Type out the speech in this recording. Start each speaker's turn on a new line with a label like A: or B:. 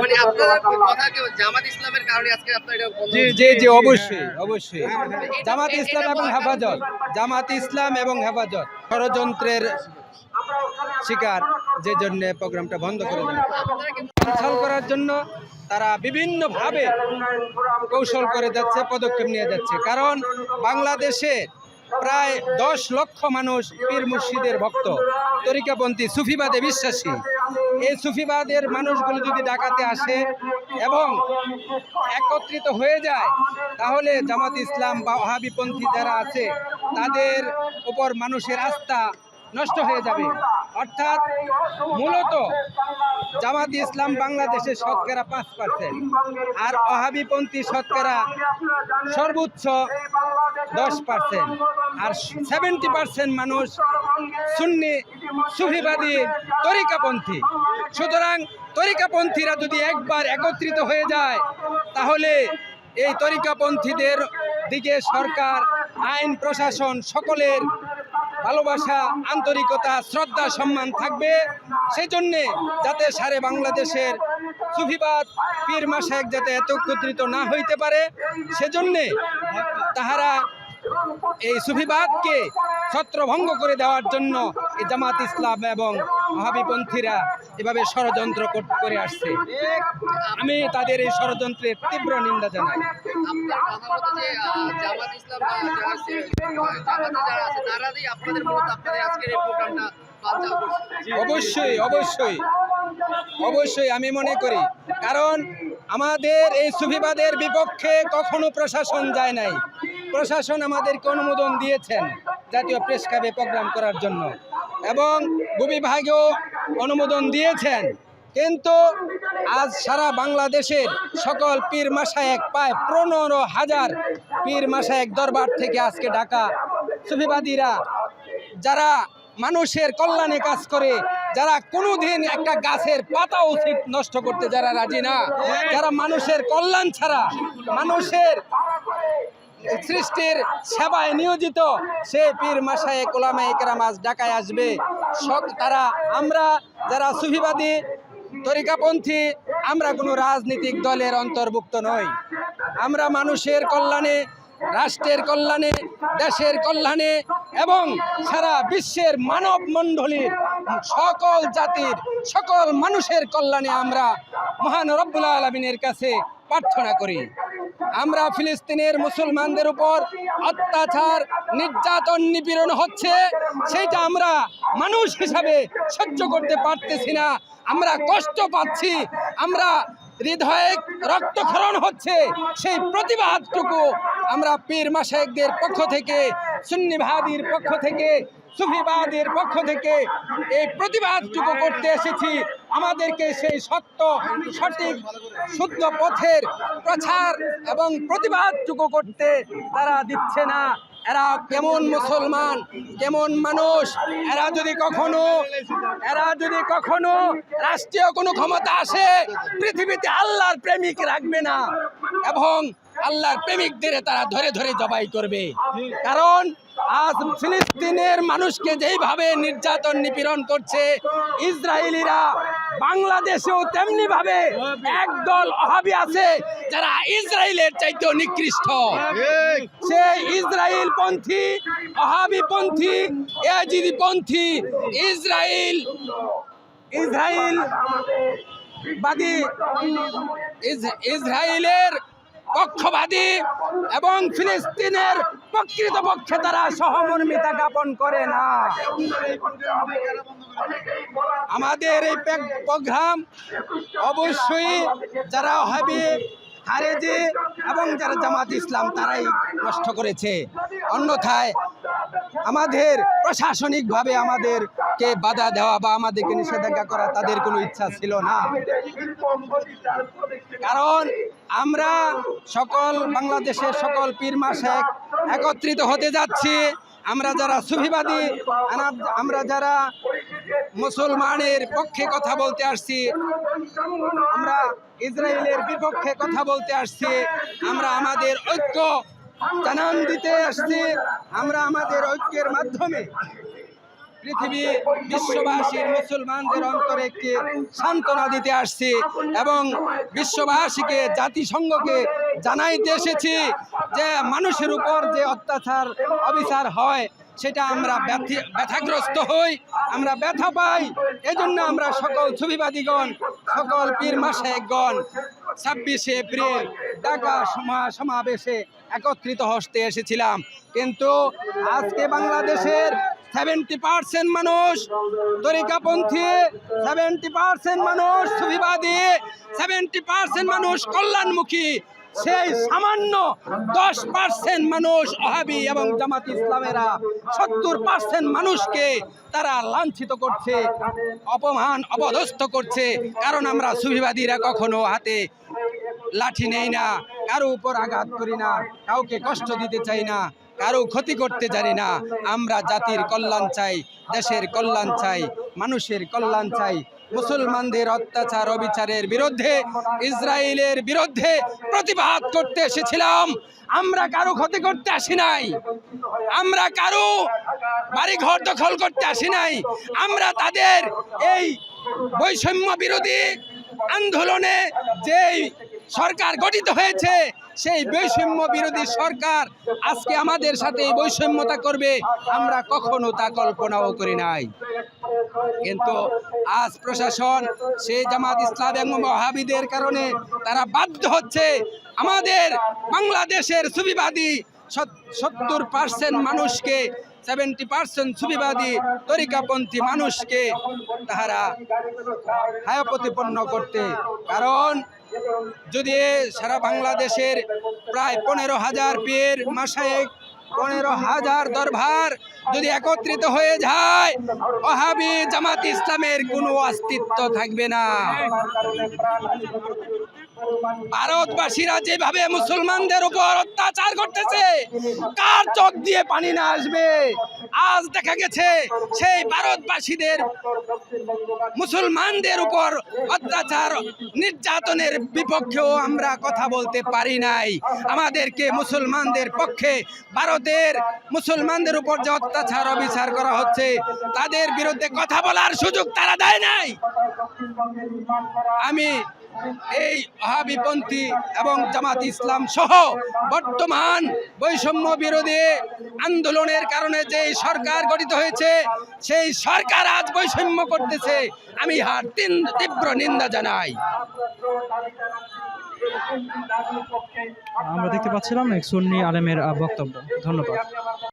A: মানে আপনার কথা কি জামাত ইসলামের কারণে আজকে আপনারা এটা বন্ধ?
B: জি জি জি, অবশ্যই অবশ্যই। জামাত ইসলাম এবং হেফাজত, জামাত ইসলাম এবং হেফাজত ষড়যন্ত্রের শিকার, যে জন্য প্রোগ্রামটা বন্ধ করে দেয়।
A: আপনারা কি
B: কন্ট্রোল করার জন্য তারা বিভিন্নভাবে কৌশল করে যাচ্ছে, পদক্ষেপ নিয়ে যাচ্ছে। কারণ বাংলাদেশে প্রায় 10 লক্ষ মানুষ পীর মুর্শিদের ভক্ত, তরিকাপন্থী, সুফিবাদে বিশ্বাসী। এই সুফিবাদের মানুষগুলো যদি ঢাকাতে আসে এবং একত্রিত হয়ে যায়, তাহলে জামাত ইসলাম বা ওহাবিপন্থী যারা আছে তাদের উপর মানুষের আস্থা নষ্ট হয়ে যাবে। অর্থাৎ মূলত জামাত ইসলাম বাংলাদেশে শতকরা 5%, আর ওহাবিপন্থী শতকরা সর্বোচ্চ 10%, আর 70% মানুষ সুন্নি সুফিবাদী তরিকাপন্থী। সুতরাং তরিকাপন্থীরা যদি একবার একত্রিত হয়ে যায়, তাহলে এই তরিকাপন্থীদের দিকে সরকার, আইন প্রশাসন সকলের ভালোবাসা, আন্তরিকতা, শ্রদ্ধা, সম্মান থাকবে। সেই জন্যে যাতে সারে বাংলাদেশের সুফিবাদ, পীর মাশায়েখ যাতে একত্রিত না হইতে পারে, সেজন্যে তাহারা এই সুফিবাদকে ছত্রভঙ্গ করে দেওয়ার জন্য এই জামাত ইসলাম এবং ওহাবিপন্থীরা এভাবে ষড়যন্ত্র করে আসছে। আমি তাদের এই ষড়যন্ত্রের তীব্র নিন্দা জানাই।
A: আপনার কথা মতো যে জামাত ইসলাম বা যারা আছে, জামাতে যারা আছে তারাই আপনাদের মূলত আপনাদের আজকের এই প্রোগ্রামটা বানচাল করছে।
B: অবশ্যই অবশ্যই অবশ্যই আমি মনে করি, কারণ আমাদের এই সুফিবাদের বিপক্ষে কখনো প্রশাসন যায় নাই। প্রশাসন আমাদেরকে অনুমোদন দিয়েছেন জাতীয় প্রেস ক্লাবে প্রোগ্রাম করার জন্য, এবং বিভাগেও অনুমোদন দিয়েছেন। কিন্তু আজ সারা বাংলাদেশের সকল পীর মাশায়েখ, প্রায় 15,000 পীর মাশায়েখ দরবার থেকে আজকে ঢাকা সুফিবাদীরা, যারা মানুষের কল্যাণে কাজ করে, যারা কোনোদিন একটা গাছের পাতা উচিত নষ্ট করতে যারা রাজি না, যারা মানুষের কল্যাণ ছাড়া মানুষের সৃষ্টির সেবায় নিয়োজিত, সে পীর মাশায়েখ উলামায়ে কেরাম আজ ঢাকায় আসবে। তারা, আমরা যারা সুফিবাদী তরিকাপন্থী, আমরা কোনো রাজনৈতিক দলের অন্তর্ভুক্ত নই। আমরা মানুষের কল্যাণে, রাষ্ট্রের কল্যাণে, দেশের কল্যাণে এবং সারা বিশ্বের মানব মণ্ডলীর সকল জাতির, সকল মানুষের কল্যাণে আমরা মহান রব্বুল আলামিনের কাছে প্রার্থনা করি। আমরা ফিলিস্তিনের মুসলমানদের উপর অত্যাচার, নির্যাতন, নিপীড়ন হচ্ছে, সেটা আমরা মানুষ হিসাবে সহ্য করতে পারতেছি না। আমরা কষ্ট পাচ্ছি, আমরা হৃদয়ে রক্তক্ষরণ হচ্ছে। সেই প্রতিবাদটুকু আমরা পীর মাশায়েখদের পক্ষ থেকে, সুন্নিবাদীর পক্ষ থেকে, সুফিবাদের পক্ষ থেকে এই প্রতিবাদটুকু করতে এসেছি। আমাদেরকে সেই সত্য, সঠিক, শুদ্ধ পথের প্রচার এবং প্রতিবাদটুকু করতে তারা দিচ্ছে না। এরা কেমন মুসলমান, কেমন মানুষ, এরা যদি কখনো রাষ্ট্রীয় কোনো ক্ষমতা আসে, পৃথিবীতে আল্লাহর প্রেমিক রাখবে না এবং আল্লাহর প্রেমিকদের তারা ধরে ধরে জবাই করবে। কারণ আজ ফিলিস্তিনের মানুষকে যেইভাবে নির্যাতন, নিপীড়ন করছে ইসরায়েলিরা, বাংলাদেশেও তেমনি ভাবে একদল ওহাবি আছে যারা ইসরায়েলের চাইতেও নিকৃষ্ট। সে ইসরায়েল পন্থী, ওহাবি পন্থী, ইয়াজিদি পন্থী, ইসরায়েলের পক্ষবাদী এবং ফিলিস্তিনের প্রকৃতপক্ষে তারা সহমর্মিতা জ্ঞাপন করে না। আমাদের এই প্রোগ্রাম অবশ্যই যারা ওহাবি, খারেজি এবং যারা জামাত ইসলাম তারাই নষ্ট করেছে। অন্যথায় আমাদের প্রশাসনিকভাবে আমাদেরকে বাধা দেওয়া বা আমাদেরকে নিষেধাজ্ঞা করা তাদের কোনো ইচ্ছা ছিল না। কারণ আমরা সকল বাংলাদেশের সকল পীর মাশায়েখ একত্রিত হতে যাচ্ছি। আমরা যারা সুফিবাদী, আমরা যারা মুসলমানের পক্ষে কথা বলতে আসছি, আমরা ইসরায়েলের বিপক্ষে কথা বলতে আসছি, আমরা আমাদের ঐক্য জানান দিতে আসছি। আমরা আমাদের ঐক্যের মাধ্যমে পৃথিবী বিশ্ববাসীর মুসলমানদের অন্তরে একটি সান্ত্বনা দিতে আসছি এবং বিশ্ববাসীকে জাতিসংঘকে জানাইতে এসেছি যে মানুষের উপর যে অত্যাচার অবিচার হয় সেটা আমরা ব্যথাগ্রস্ত হই, আমরা ব্যথা পাই। এজন্য আমরা সকল সুফিবাদীগণ, সকল পীর মাশায়েখগণ 26শে এপ্রিল ঢাকা সমাবেশে একত্রিত হতে এসেছিলাম। কিন্তু আজকে বাংলাদেশের 70% মানুষ তরিকাপন্থী, 70% মানুষ সুফিবাদী, 70% মানুষ কল্যাণমুখী। সেই সামান্য 10% মানুষ ওহাবি এবং জামাত ইসলামেরা 70% মানুষকে তারা লাঞ্ছিত করছে, অপমান অপদস্থ করছে। কারণ আমরা সুফিবাদীরা কখনো হাতে লাঠি নেই না, কারো উপর আঘাত করি না, কাউকে কষ্ট দিতে চাই না, কারো ক্ষতি করতে জানি না। আমরা জাতির কল্যাণ চাই, দেশের কল্যাণ চাই, মানুষের কল্যাণ চাই। মুসলমানদের অত্যাচার অবিচারের বিরুদ্ধে, ইসরায়েলের বিরুদ্ধে প্রতিবাদ করতে এসেছিলাম। আমরা কারো ক্ষতি করতে আসি নাই, আমরা কারো বাড়ি ঘর দখল করতে আসি নাই। আমরা তাদের এই বৈষম্য বিরোধী আন্দোলনে যেই সরকার গঠিত হয়েছে, সেই বৈষম্য বিরোধী সরকার আজকে আমাদের সাথে এই বৈষম্যতা করবে আমরা কখনো তা কল্পনাও করি নাই। কিন্তু আজ প্রশাসন সেই জামাত ইসলাম এবং ওহাবিদের কারণে তারা বাধ্য হচ্ছে আমাদের বাংলাদেশের সুফিবাদী 70% মানুষকে, 70% সুফিবাদী তরিকাপন্থী মানুষকে তাহারা হায়া প্রতিপন্ন করতে। কারণ যদি সারা বাংলাদেশের প্রায় 15,000 পীর মাশায়েখ, 15,000 দরবার যদি একত্রিত হয়ে যায়, ওহাবি জামাত ইসলামের কোনো অস্তিত্ব থাকবে না। ভারতবাসীরা যেভাবে মুসলমানদের উপর অত্যাচার করতেছে, কার চোখ দিয়ে পানি না আসবে? আজ দেখা গেছে সেই ভারতবাসীদের মুসলমানদের উপর অত্যাচার নির্যাতনের বিপক্ষেও আমরা কথা বলতে পারি নাই। আমাদেরকে মুসলমানদের পক্ষে, ভারতের মুসলমানদের উপর যে অত্যাচার অবিচার করা হচ্ছে তাদের বিরুদ্ধে কথা বলার সুযোগ তারা দেয় নাই। আমি এই ওহাবিপন্থী এবং জামাত ইসলাম সহ বর্তমান বৈষম্য বিরোধী আন্দোলনের কারণে যে সরকার গঠিত হয়েছে, সেই সরকার আজ বৈষম্য করতেছে, আমি হার তীব্র নিন্দা জানাই।
C: আমরা দেখতে পাচ্ছিলাম এক সুন্নি আলেমের বক্তব্য। ধন্যবাদ।